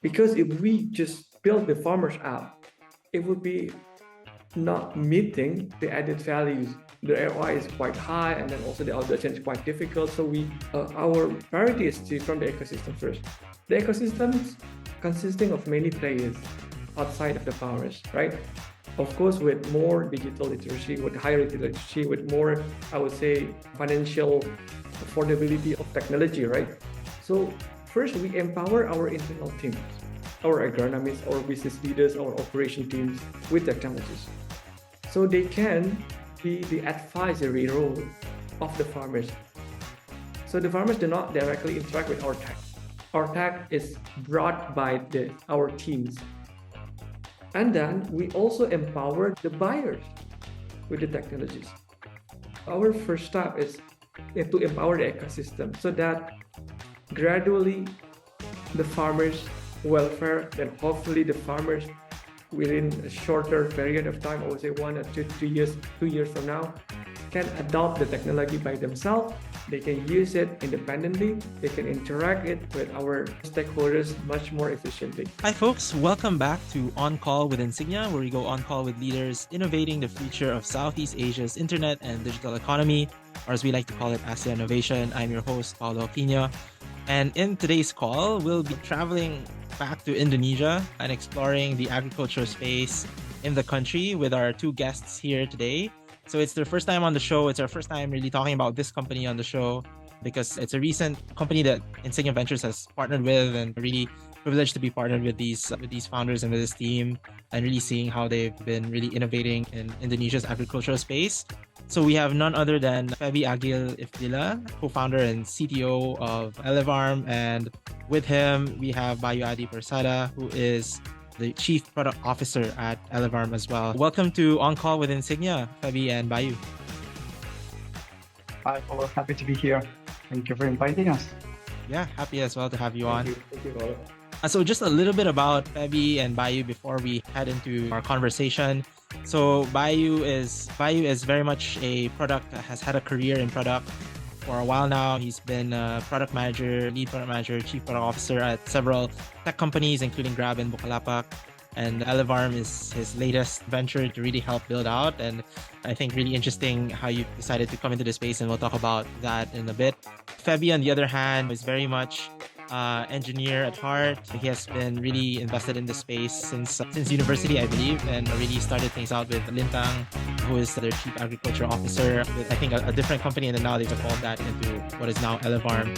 Because if we just build the farmers app, it would be not meeting the added values. The ROI is quite high, and then also the adoption is quite difficult. So our priority is to from the ecosystem first. The ecosystem is consisting of many players outside of the farmers, right? Of course, with more digital literacy, with higher literacy, with more, I would say, financial affordability of technology, right? So first, we empower our internal teams, our agronomists, our business leaders, our operation teams with technologies. So they can be the advisory role of the farmers. So the farmers do not directly interact with our tech. Our tech is brought by our teams. And then we also empower the buyers with the technologies. Our first step is to empower the ecosystem so that gradually the farmers' welfare, then hopefully the farmers within a shorter period of time, I would say 1 or 2 years, 2 years from now, can adopt the technology by themselves. They can use it independently. They can interact it with our stakeholders much more efficiently. Hi, folks. Welcome back to On Call with Insignia, where we go on call with leaders innovating the future of Southeast Asia's internet and digital economy, or as we like to call it, ASEAN Innovation. I'm your host, Paulo Aquino. And in today's call, we'll be traveling back to Indonesia and exploring the agriculture space in the country with our two guests here today. So it's their first time on the show. It's our first time really talking about this company on the show because it's a recent company that Insignia Ventures has partnered with, and really privileged to be partnered with these founders and with this team, and really seeing how they've been really innovating in Indonesia's agricultural space. So we have none other than Febi Agil Ifdillah, co-founder and CTO of Elevarm, and with him we have Bayu Adi Persada, who is the Chief Product Officer at Elevarm as well. Welcome to On Call with Insignia, Febi and Bayu. Hi, Paulo. Happy to be here. Thank you for inviting us. Yeah, happy as well to have you on. Thank you, Paulo. So just a little bit about Febi and Bayu before we head into our conversation. So Bayu is very much a product, has had a career in product for a while now. He's been a product manager, lead product manager, chief product officer at several tech companies, including Grab and Bukalapak. And Elevarm is his latest venture to really help build out. And I think really interesting how you decided to come into the space, and we'll talk about that in a bit. Febi, on the other hand, is very much engineer at heart. He has been really invested in the space since university, I believe, and really started things out with Lintang, who is their chief agriculture officer with, I think, a different company, and then now they've evolved that into what is now Elevarm.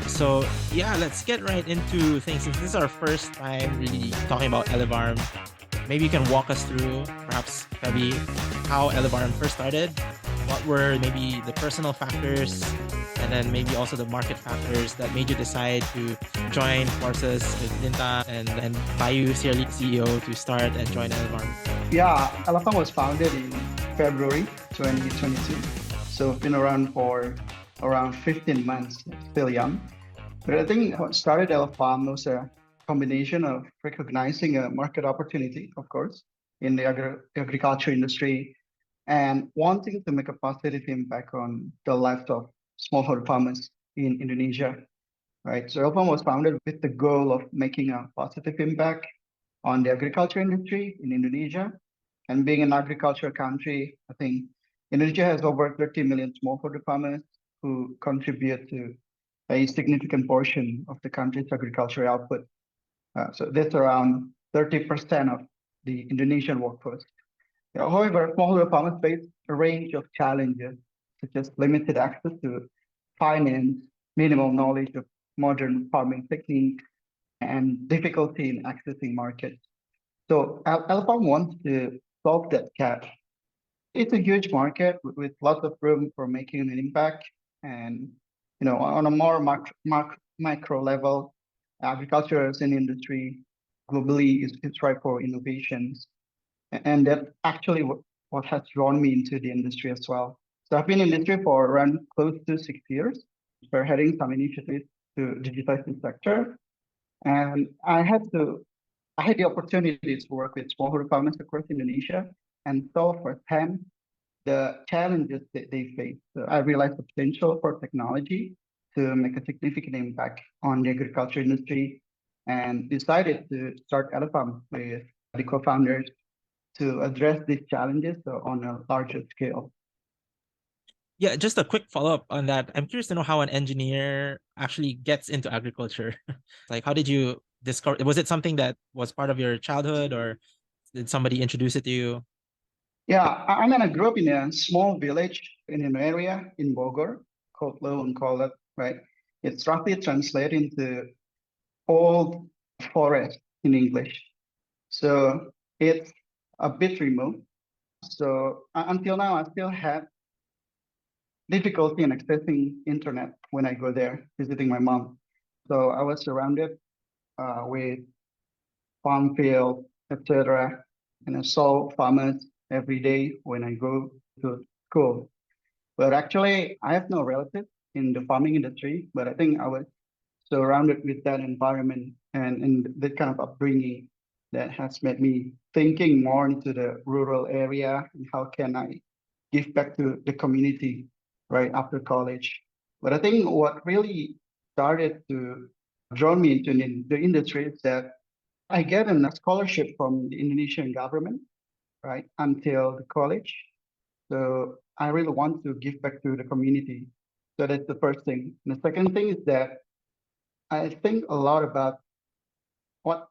So yeah, let's get right into things. Since this is our first time really talking about Elevarm, maybe you can walk us through, perhaps, Febi, how Elevarm first started. What were maybe the personal factors, and then maybe also the market factors that made you decide to join forces with Linta and Bayu, CEO, to start and join Elevarm? Yeah, Elevarm was founded in February 2022. So been around for around 15 months, still young. But I think what started Elevarm was a combination of recognizing a market opportunity, of course, in the agriculture industry, and wanting to make a positive impact on the lives of smallholder farmers in Indonesia, right? So Elevarm was founded with the goal of making a positive impact on the agriculture industry in Indonesia. And being an agriculture country, I think Indonesia has over 30 million smallholder farmers who contribute to a significant portion of the country's agricultural output. So that's around 30% of the Indonesian workforce. However, smallholder farmers face a range of challenges, such as limited access to finance, minimal knowledge of modern farming techniques, and difficulty in accessing markets. So Elevarm wants to solve that gap. It's a huge market with lots of room for making an impact. And on a more micro level, agriculture as an industry globally is ripe for innovations. And that's actually what has drawn me into the industry as well. So I've been in the industry for around close to 6 years, spearheading some initiatives to digitize the sector. And I had the opportunity to work with smallholder farmers across Indonesia and saw firsthand the challenges that they face. So I realized the potential for technology to make a significant impact on the agriculture industry. and decided to start Elevarm with the co-founders to address these challenges on a larger scale. Yeah, just a quick follow-up on that. I'm curious to know how an engineer actually gets into agriculture. Like, how did you discover? Was it something that was part of your childhood, or did somebody introduce it to you? Yeah, I mean, I grew up in a small village in an area in Bogor called Kolak, right? It's roughly translated into old forest in English. So it's a bit remote. So until now, I still have difficulty in accessing internet when I go there visiting my mom. So I was surrounded with farm field, etc. And I saw farmers every day when I go to school. But actually, I have no relatives in the farming industry, but I think I was surrounded with that environment and that kind of upbringing that has made me thinking more into the rural area and how can I give back to the community right after college. But I think what really started to draw me into the industry is that I get a scholarship from the Indonesian government, right, until the college. So I really want to give back to the community. So that's the first thing. And the second thing is that I think a lot about what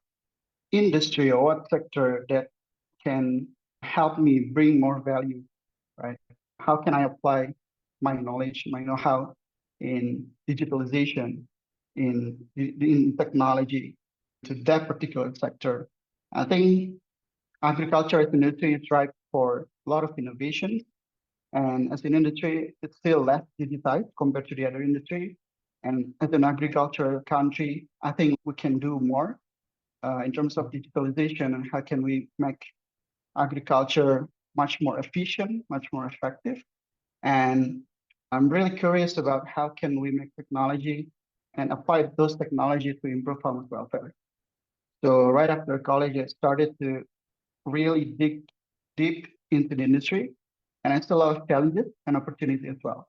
industry or what sector that can help me bring more value, right? How can I apply my knowledge, my know-how in digitalization, in technology to that particular sector? I think agriculture as an industry is ripe for a lot of innovation. And as an industry, it's still less digitized compared to the other industry. And as an agricultural country, I think we can do more in terms of digitalization and how can we make agriculture much more efficient, much more effective. And I'm really curious about how can we make technology and apply those technologies to improve farmers' welfare. So right after college, I started to really dig deep into the industry, and I still have challenges and opportunities as well.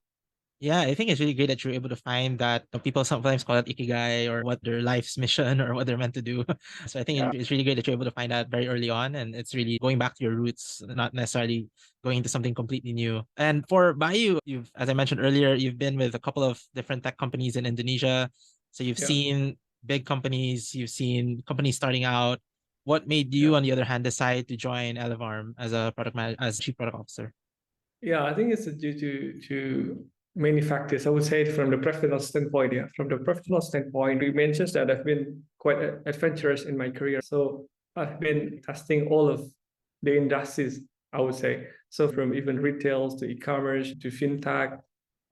Yeah, I think it's really great that you're able to find that people sometimes call it ikigai or what their life's mission or what they're meant to do. So I think Yeah, it's really great that you're able to find that very early on. And it's really going back to your roots, not necessarily going into something completely new. And for Bayu, as I mentioned earlier, you've been with a couple of different tech companies in Indonesia. So you've Yeah, seen big companies, you've seen companies starting out. What made yeah. you, on the other hand, decide to join Elevarm as a as chief product officer? Yeah, I think it's due to many factors. I would say from the professional standpoint. Yeah, from the professional standpoint, we mentioned that I've been quite adventurous in my career. So I've been testing all of the industries, I would say. So from even retail to e-commerce to fintech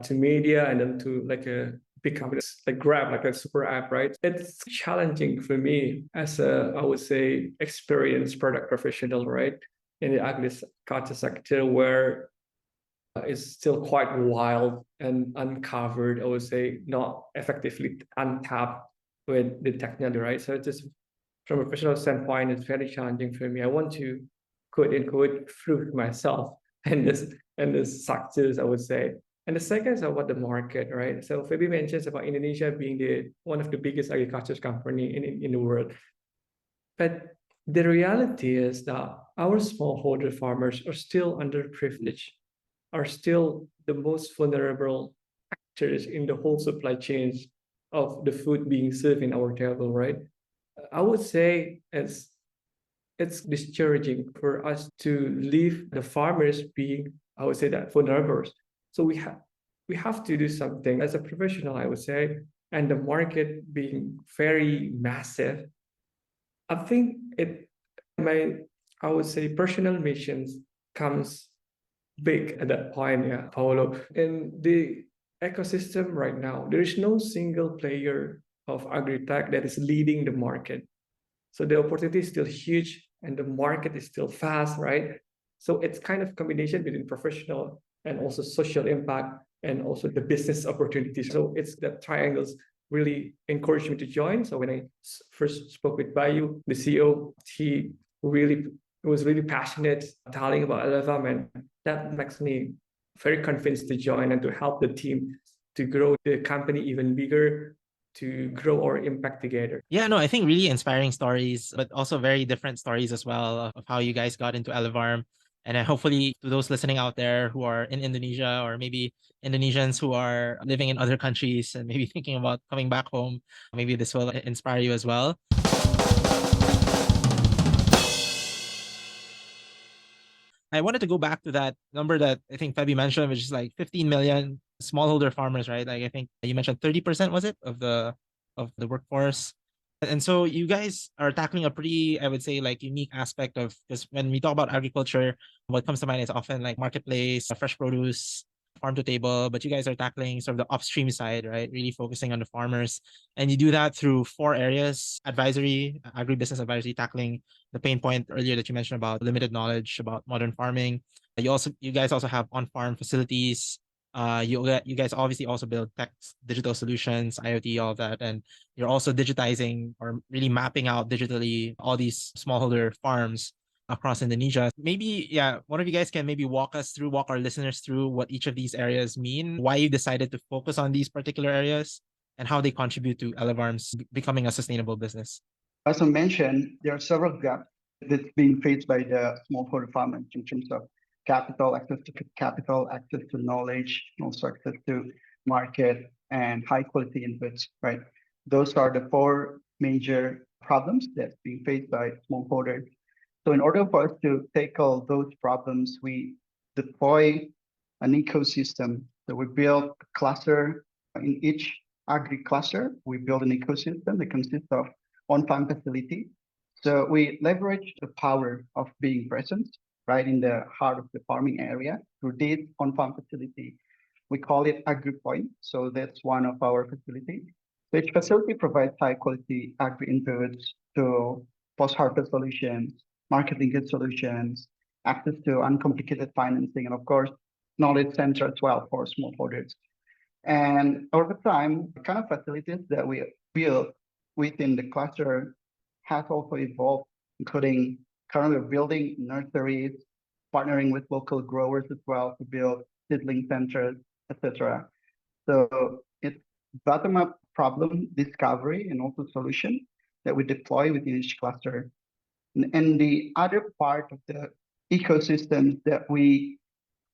to media and then to like a big companies like Grab, like a super app, right? It's challenging for me as a, I would say, experienced product professional, right? In the agriculture sector where is still quite wild and uncovered, I would say, not effectively untapped with the technology, right? So it's just from a professional standpoint, it's very challenging for me. I want to quote unquote prove myself and this success, I would say. And the second is about the market, right? So Febi mentions about Indonesia being the one of the biggest agriculture company in the world. But the reality is that our smallholder farmers are still underprivileged, are still the most vulnerable actors in the whole supply chains of the food being served in our table, right? I would say it's discouraging for us to leave the farmers being, I would say that vulnerable. So we have to do something as a professional, I would say, and the market being very massive. I think it my I would say personal missions comes big at that point, yeah, Paolo. In the ecosystem right now, there is no single player of agritech that is leading the market. So the opportunity is still huge and the market is still fast, right? So it's kind of combination between professional and also social impact and also the business opportunities. So it's that triangles really encouraged me to join. So when I first spoke with Bayu, the CEO, he really was really passionate telling about Elevarm, and that makes me very convinced to join and to help the team to grow the company even bigger. to grow our impact together. Yeah, no, I think really inspiring stories, but also very different stories as well of how you guys got into Elevarm. And hopefully to those listening out there who are in Indonesia, or maybe Indonesians who are living in other countries and maybe thinking about coming back home, maybe this will inspire you as well. I wanted to go back to that number that I think Febi mentioned, which is like 15 million smallholder farmers, right? Like I think you mentioned 30%, was it, of the workforce? And so you guys are tackling a pretty, I would say, like unique aspect of, because when we talk about agriculture, what comes to mind is often like marketplace, fresh produce, farm to table, but you guys are tackling sort of the upstream side, right? Really focusing on the farmers. And you do that through four areas: advisory, agribusiness advisory, tackling the pain point earlier that you mentioned about limited knowledge about modern farming. You guys also have on-farm facilities. You guys obviously also build tech, digital solutions, IoT, all of that, and you're also digitizing or really mapping out digitally all these smallholder farms across Indonesia. Maybe, yeah, one of you guys can maybe walk our listeners through what each of these areas mean, why you decided to focus on these particular areas, and how they contribute to Elevarm's becoming a sustainable business. As I mentioned, there are several gaps that's being faced by the smallholder farmers in terms of capital, access to knowledge, and also access to market and high quality inputs, right? Those are the four major problems that's being faced by smallholders. So in order for us to tackle those problems, we deploy an ecosystem. So we build a cluster in each agri cluster. We build an ecosystem that consists of on-farm facility. So we leverage the power of being present right in the heart of the farming area through this on-farm facility. We call it AgriPoint. So that's one of our facilities. So each facility provides high quality agri inputs to post-harvest solutions, marketing good solutions, access to uncomplicated financing, and of course, knowledge center as well for smallholders. And over time, the kind of facilities that we build within the cluster has also evolved, including currently building nurseries, partnering with local growers as well to build seedling centers, etc. So it's bottom-up problem discovery and also solution that we deploy within each cluster. And the other part of the ecosystem that we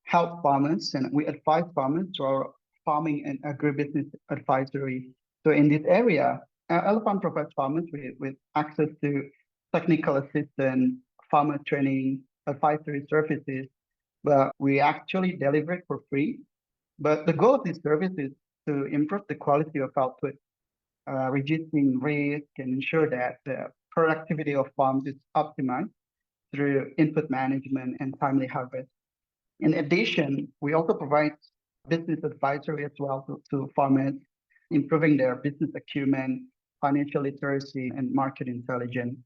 help farmers and we advise farmers through our farming and agribusiness advisory. So in this area, Elevarm provides farmers with access to technical assistance, farmer training, advisory services, but we actually deliver it for free. But the goal of this service is to improve the quality of output, reducing risk, and ensure that the productivity of farms is optimized through input management and timely harvest. In addition, we also provide business advisory as well to farmers, improving their business acumen, financial literacy, and market intelligence.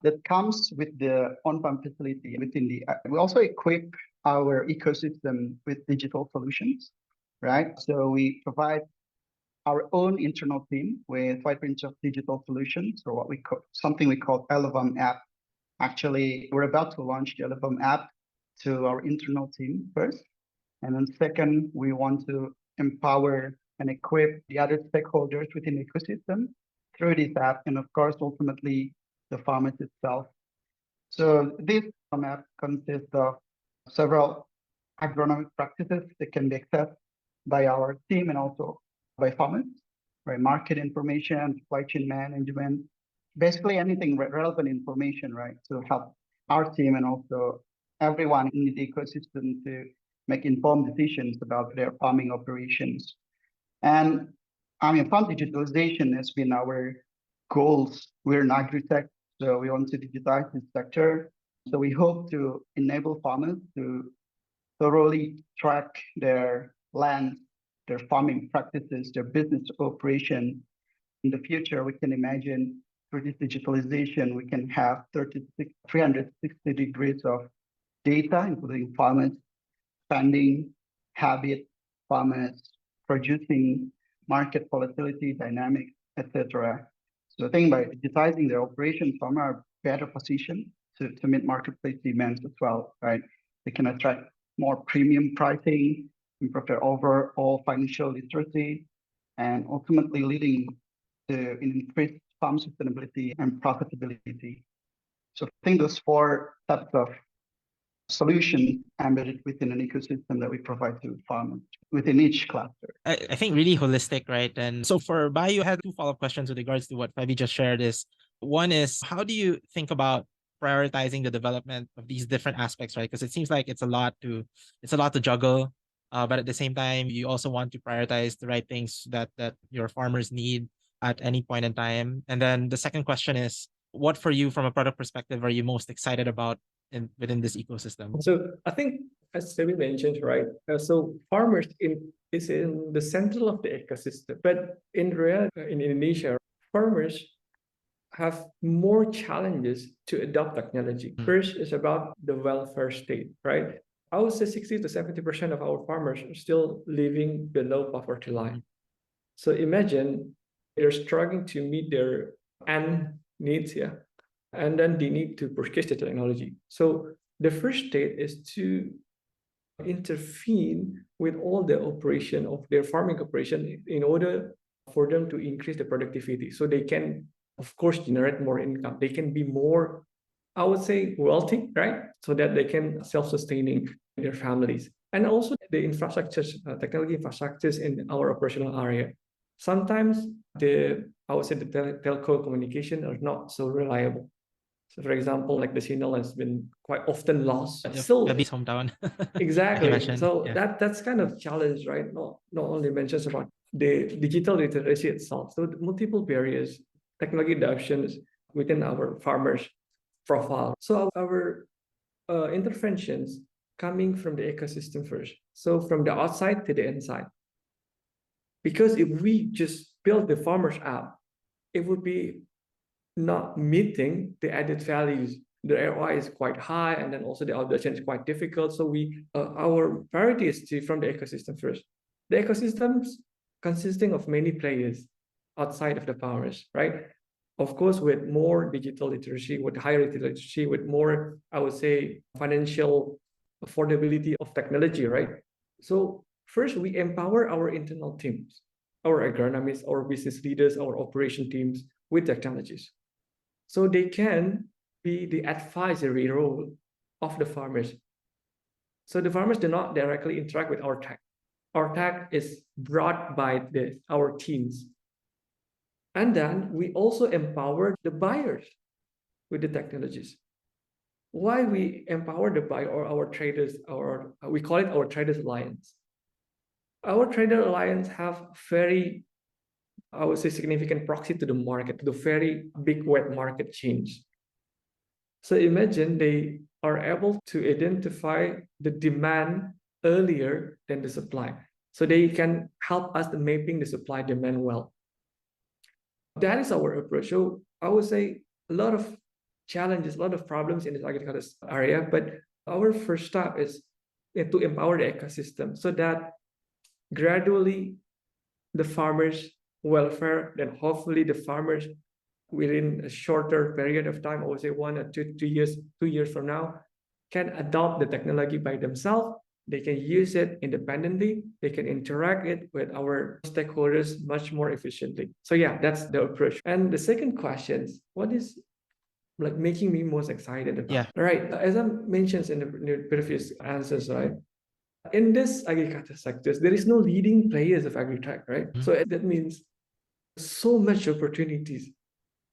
That comes with the on-farm facility within the. We also equip our ecosystem with digital solutions, right? So we provide our own internal team with wide range of digital solutions, or what we call something we call Elevarm app. Actually, we're about to launch the Elevarm app to our internal team first. And then second, we want to empower and equip the other stakeholders within the ecosystem through this app, and of course, ultimately, the farmers itself. So this app consists of several agronomic practices that can be accessed by our team and also by farmers, right? Market information, supply chain management, basically anything relevant information, right? To help our team and also everyone in the ecosystem to make informed decisions about their farming operations. And farm digitalization has been our goals. We're an agritech, so we want to digitize this sector. So we hope to enable farmers to thoroughly track their land, their farming practices, their business operation. In the future, we can imagine through this digitalization, we can have 360 degrees of data, including farmers spending, habit, farmers producing, market volatility, dynamics, etc. So I think by digitizing their operations, farmers are better positioned to meet marketplace demands as well, right? They can attract more premium pricing, improve their overall financial literacy, and ultimately leading to increase farm sustainability and profitability. So I think those four types of solution embedded within an ecosystem that we provide to farmers within each cluster. I think really holistic, right? And so for Bayu, I had two follow-up questions with regards to what Febi just shared is, one is, how do you think about prioritizing the development of these different aspects, right? Because it seems like it's a lot to juggle. But at the same time, you also want to prioritize the right things that your farmers need at any point in time. And then the second question is, what for you from a product perspective are you most excited about within this ecosystem? So I think, as Sebi mentioned, right? So farmers is in the center of the ecosystem, but in reality, in Indonesia, farmers have more challenges to adopt technology. First is about the welfare state, right? I would say 60 to 70% of our farmers are still living below poverty line. So imagine they're struggling to meet their end needs, yeah, and then they need to purchase the technology. So the first state is to intervene with all the operation of their farming operation in order for them to increase the productivity, so they can, of course, generate more income. They can be more, I would say, wealthy, right? So that they can self-sustaining their families. And also the infrastructures, technology infrastructures in our operational area. Sometimes I would say the telco communication are not so reliable. So for example, like the signal has been quite often lost. Still, Febi's hometown. exactly. Mentioned, So yeah. that's kind of challenge, right? Not only mentions about the digital literacy itself. So multiple barriers, technology adoptions within our farmers' profile. So our interventions coming from the ecosystem first. So from the outside to the inside. Because if we just build the farmers app, it would be not meeting the added values. The ROI is quite high, and then also the adoption is quite difficult. So our priority is to from the ecosystem first. The ecosystems consisting of many players outside of the farmers, right? Of course, with more digital literacy, with higher literacy, with more, I would say, financial affordability of technology, right? So first, we empower our internal teams, our agronomists, our business leaders, our operation teams with technologies. So they can be the advisory role of the farmers. So the farmers do not directly interact with our tech. Our tech is brought by our teams. And then we also empower the buyers with the technologies. Why we empower the buyer or our traders, or we call it our traders alliance. Our trader alliance have very, I would say, significant proxy to the market, to the very big web market change. So imagine they are able to identify the demand earlier than the supply. So they can help us in mapping the supply demand well. That is our approach. So I would say a lot of challenges, a lot of problems in this agriculture area, but our first step is to empower the ecosystem so that gradually the farmers' welfare, then hopefully the farmers within a shorter period of time, I would say 1 or 2 years, 2 years from now, can adopt the technology by themselves. They can use it independently. They can interact it with our stakeholders much more efficiently. So yeah, that's the approach. And the second question is, what is like making me most excited about? Yeah. Right. As I mentioned in the previous answers, right? In this agriculture sectors, there is no leading players of agritech, right? Mm-hmm. So that means so much opportunities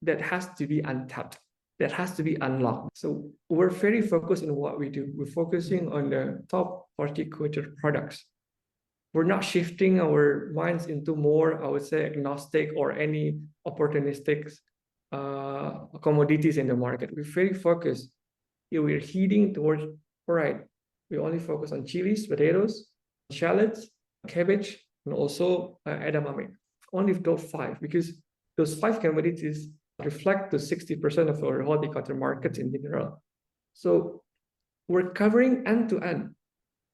that has to be untapped, that has to be unlocked. So we're very focused on what we do. We're focusing on the top horticulture products. We're not shifting our minds into more, I would say, agnostic or any opportunistic commodities in the market. We're very focused. We're heading towards, all right, we only focus on chilies, potatoes, shallots, cabbage, and also edamame. Only those 5, because those 5 commodities reflect to 60% of our horticulture markets in general. So we're covering end-to-end,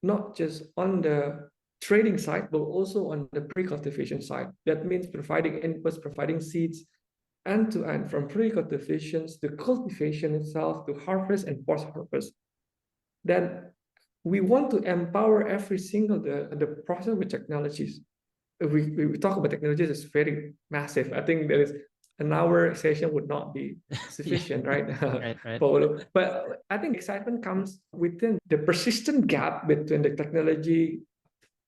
not just on the trading side, but also on the pre-cultivation side. That means providing inputs, providing seeds, end-to-end, from pre-cultivations to cultivation itself, to harvest and post-harvest. Then we want to empower every single the process with technologies. we talk about technologies, it's very massive. I think there is an hour session would not be sufficient, Yeah. right? Right. Paulo. But I think excitement comes within the persistent gap between the technology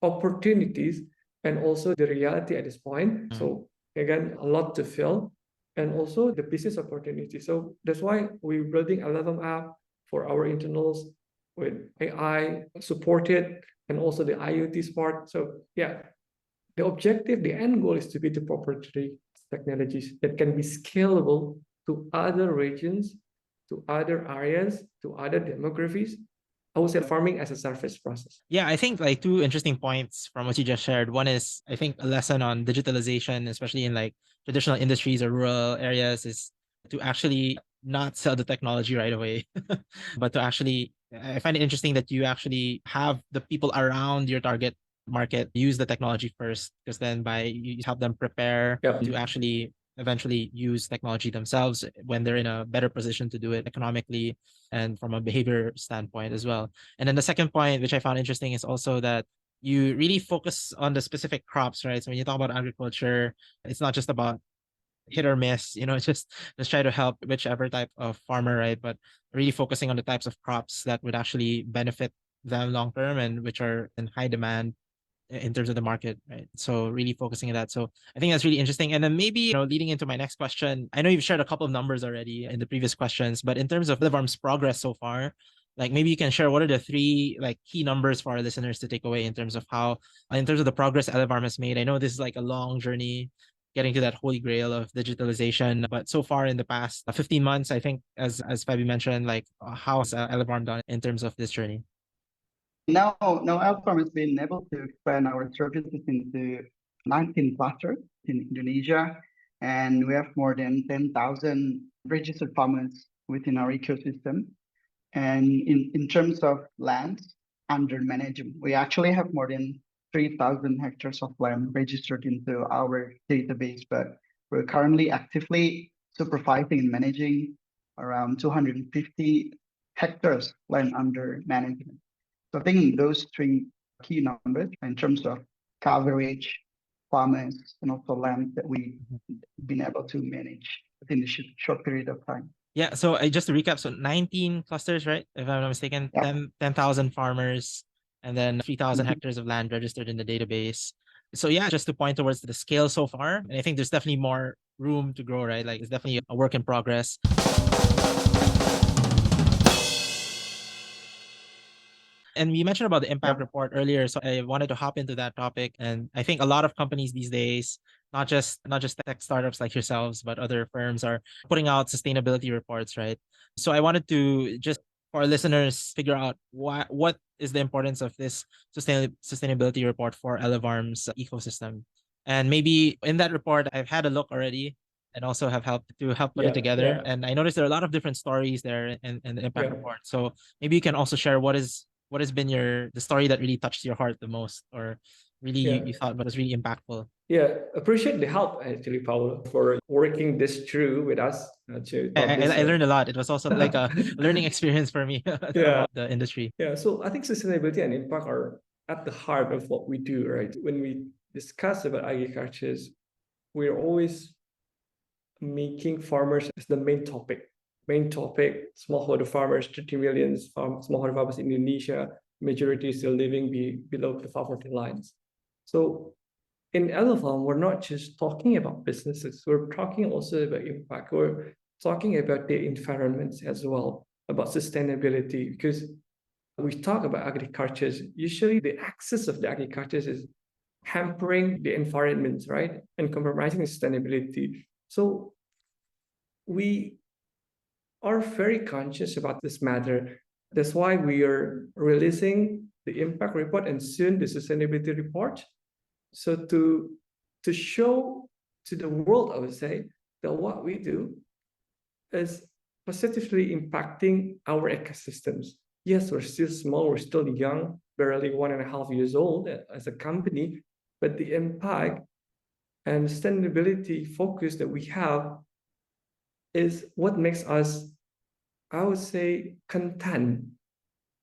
opportunities and also the reality at this point. So again, a lot to fill, and also the business opportunity. So that's why we're building a Elevarm app for our internals with AI supported, and also the IoT part. So yeah, the objective, the end goal is to be the proprietary technologies that can be scalable to other regions, to other areas, to other demographics. I would say farming as a service process. Yeah, I think like two interesting points from what you just shared. One is, I think, a lesson on digitalization, especially in like traditional industries or rural areas, is to actually not sell the technology right away, but to actually, I find it interesting that you actually have the people around your target market use the technology first, because then by you help them prepare Yep. to actually eventually use technology themselves when they're in a better position to do it economically and from a behavior standpoint as well. And then the second point, which I found interesting, is also that you really focus on the specific crops, right? So when you talk about agriculture, it's not just about hit or miss, just try to help whichever type of farmer, right? But really focusing on the types of crops that would actually benefit them long term and which are in high demand in terms of the market, right? So really focusing on that. So I think that's really interesting. And then maybe, leading into my next question, I know you've shared a couple of numbers already in the previous questions, but in terms of Elevarm's progress so far, like maybe you can share what are the three like key numbers for our listeners to take away in terms of in terms of the progress Elevarm has made. I know this is like a long journey getting to that holy grail of digitalization, but so far in the past 15 months, I think as Fabi mentioned, like how has Elevarm done in terms of this journey? Now Elevarm has been able to expand our services into 19 clusters in Indonesia, and we have more than 10,000 registered farmers within our ecosystem. And in terms of land under management, we actually have more than 3,000 hectares of land registered into our database, but we're currently actively supervising and managing around 250 hectares land under management. So I think those three key numbers in terms of coverage, farmers, and also land that we've been able to manage within the short period of time. Yeah, so just to recap, so 19 clusters, right? If I'm not mistaken, Yeah. 10,000 farmers, and then 3,000 Mhm. hectares of land registered in the database. So yeah, just to point towards the scale so far, and I think there's definitely more room to grow, right? Like it's definitely a work in progress. And we mentioned about the impact Yep. report earlier, so I wanted to hop into that topic. And I think a lot of companies these days, not just tech startups like yourselves, but other firms are putting out sustainability reports, right? So I wanted to just for our listeners figure out what is the importance of this sustainability report for Elevarm's ecosystem. And maybe in that report, I've had a look already and also have helped put it Yeah, together. yeah, And I noticed there are a lot of different stories there in the impact yeah. report. So maybe you can also share what has been the story that really touched your heart the most, or really Yeah. you thought was really impactful? Yeah, appreciate the help actually, Paulo, for working this through with us to publish. I learned a lot. It was also like a learning experience for me Yeah, about the industry. yeah. So I think sustainability and impact are at the heart of what we do, right? When we discuss about agriculture, we're always making farmers as the main topic. Main topic, smallholder farmers, 30 million smallholder farmers in Indonesia, majority still living below the poverty lines. So in Elevarm, we're not just talking about businesses, we're talking also about impact. We're talking about the environments as well, about sustainability, because we talk about agriculture. Usually the access of the agriculture is hampering the environment, right? And compromising sustainability. So we are very conscious about this matter. That's why we are releasing the impact report and soon the sustainability report. So to show to the world, I would say, that what we do is positively impacting our ecosystems. Yes, we're still small, we're still young, barely 1.5 years old as a company, but the impact and sustainability focus that we have is what makes us, I would say, content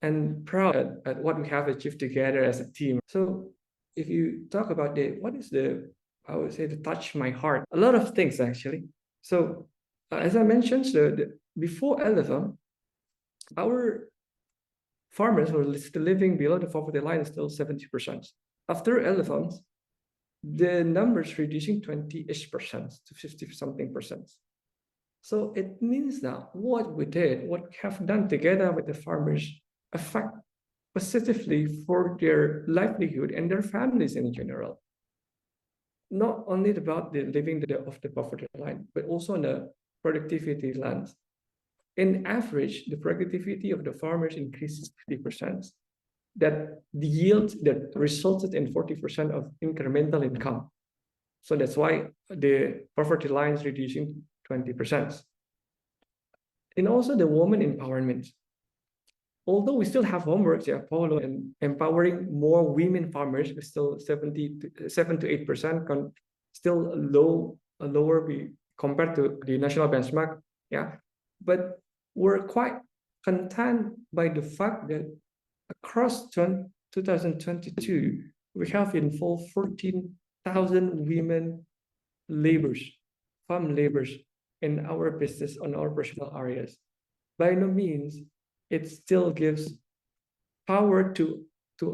and proud at what we have achieved together as a team. So if you talk about I would say, the touch my heart, a lot of things actually. So as I mentioned, before Elevarm, our farmers were still living below the poverty line is still 70%. After Elevarm, the numbers reducing 20-ish% to 50 something percent. So it means that what we have done together with the farmers affect positively for their livelihood and their families in general. Not only about the living of the poverty line, but also on the productivity lines. In average, the productivity of the farmers increases 50%. That the yield that resulted in 40% of incremental income. So that's why the poverty line is reducing 20%. And also the woman empowerment. Although we still have homework, yeah, Paulo, and empowering more women farmers, we still 7 to 8%, still lower compared to the national benchmark. Yeah, but we're quite content by the fact that across 2022, we have involved 14,000 women laborers, farm laborers in our business on our personal areas. By no means, it still gives power to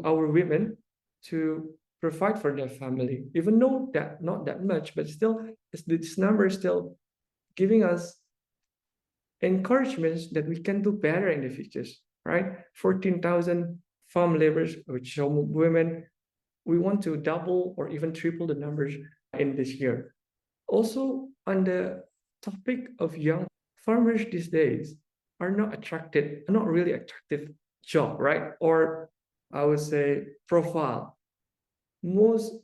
our women to provide for their family, even though that not that much, but still this number is still giving us encouragements that we can do better in the futures, right? 14,000 farm laborers, which are women. We want to double or even triple the numbers in this year. Also, on the topic of young farmers these days are not really attractive job, right? Or I would say profile. Most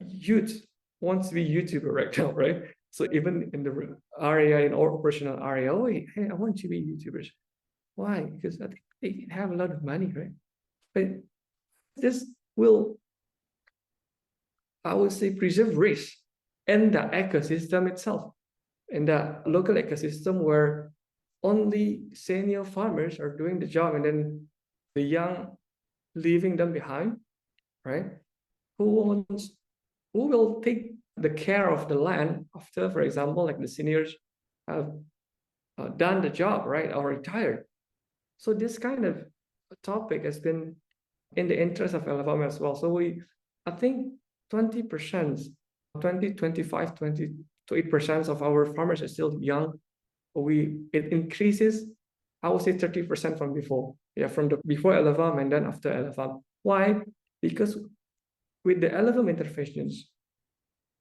youth wants to be YouTuber right now, right? So even in the area, in our operational area, oh, hey, I want to be YouTubers. Why? Because I think they have a lot of money, right? But this will, I would say, preserve risk and the ecosystem itself, in the local ecosystem where only senior farmers are doing the job and then the young leaving them behind, right? Who will take the care of the land after, for example, like the seniors have done the job, right, or retired? So this kind of topic has been in the interest of Elevarm as well. So I think 20%, 20, 25, 20 to 8% of our farmers are still young. It increases, I would say 30% from before. Yeah, from the before Elevarm and then after Elevarm. Why? Because with the Elevarm interventions,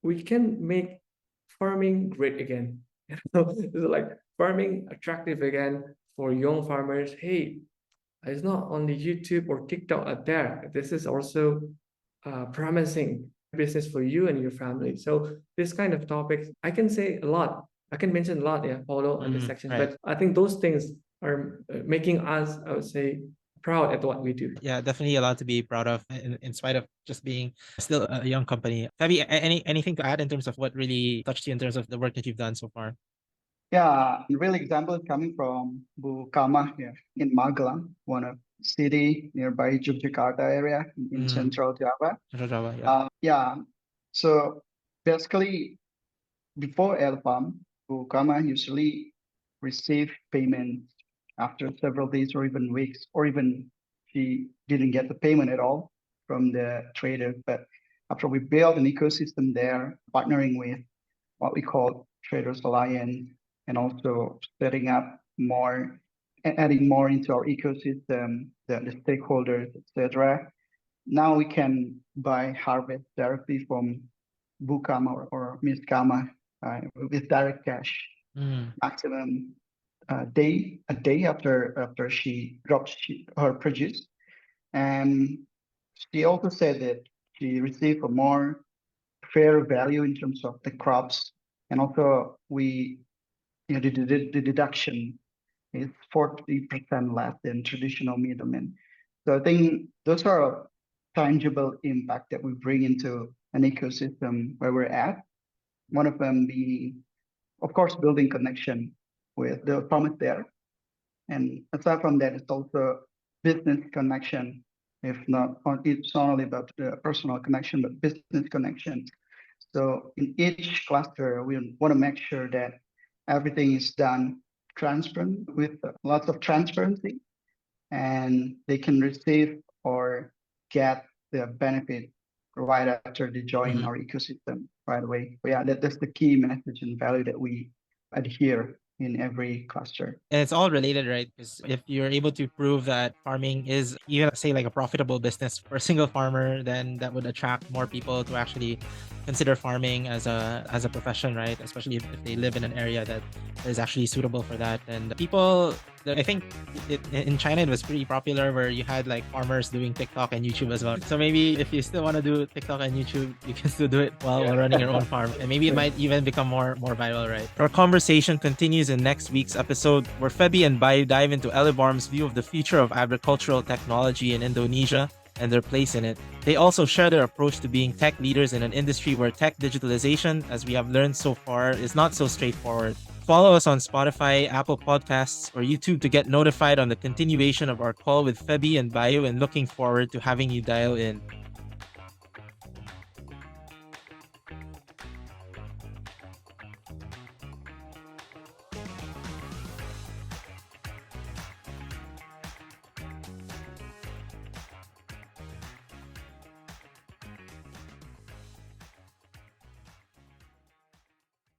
we can make farming great again. It's like farming attractive again for young farmers. Hey, it's not only YouTube or TikTok out there. This is also promising business for you and your family. So this kind of topics, I can say a lot. I can mention a lot, yeah, Paulo, on this section. Right. But I think those things are making us, I would say, proud at what we do. Yeah, definitely a lot to be proud of in spite of just being still a young company. Febi, anything to add in terms of what really touched you in terms of the work that you've done so far? Yeah, a real example coming from Bu Kama here in Magelang, one of city nearby Yogyakarta area in Central Java. Java, yeah. Yeah, so basically before Elevarm, Bu Kama usually receive payment after several days or even weeks, or even she didn't get the payment at all from the trader. But after we build an ecosystem there, partnering with what we call Traders Alliance, and also setting up more and adding more into our ecosystem, the stakeholders, etc. Now we can buy harvest directly from Bu Kama or Miss Kama with direct cash, maximum a day after she drops her produce. And she also said that she received a more fair value in terms of the crops, and also the deduction is 40% less than traditional middlemen. So I think those are a tangible impact that we bring into an ecosystem where we're at. One of them being, of course, building connection with the farmers there. And aside from that, it's also business connection It's not only about the personal connection, but business connection. So in each cluster, we want to make sure that everything is done transparent with lots of transparency, and they can receive or get the benefit right after they join our ecosystem right away. But yeah, that's the key message and value that we adhere in every cluster. And it's all related, right? Because if you're able to prove that farming is even say like a profitable business for a single farmer, then that would attract more people to actually consider farming as a profession, right? Especially if they live in an area that is actually suitable for that. And people, I think in China it was pretty popular where you had like farmers doing TikTok and YouTube as well. So maybe if you still want to do TikTok and YouTube, you can still do it while running your own farm, and maybe it might even become more viral, right? Our conversation continues in next week's episode, where Febi and Bayu dive into Elevarm's view of the future of agricultural technology in Indonesia and their place in it. They also share their approach to being tech leaders in an industry where tech digitalization, as we have learned so far, is not so straightforward. Follow us on Spotify, Apple Podcasts, or YouTube to get notified on the continuation of our call with Febi and Bayu, and looking forward to having you dial in.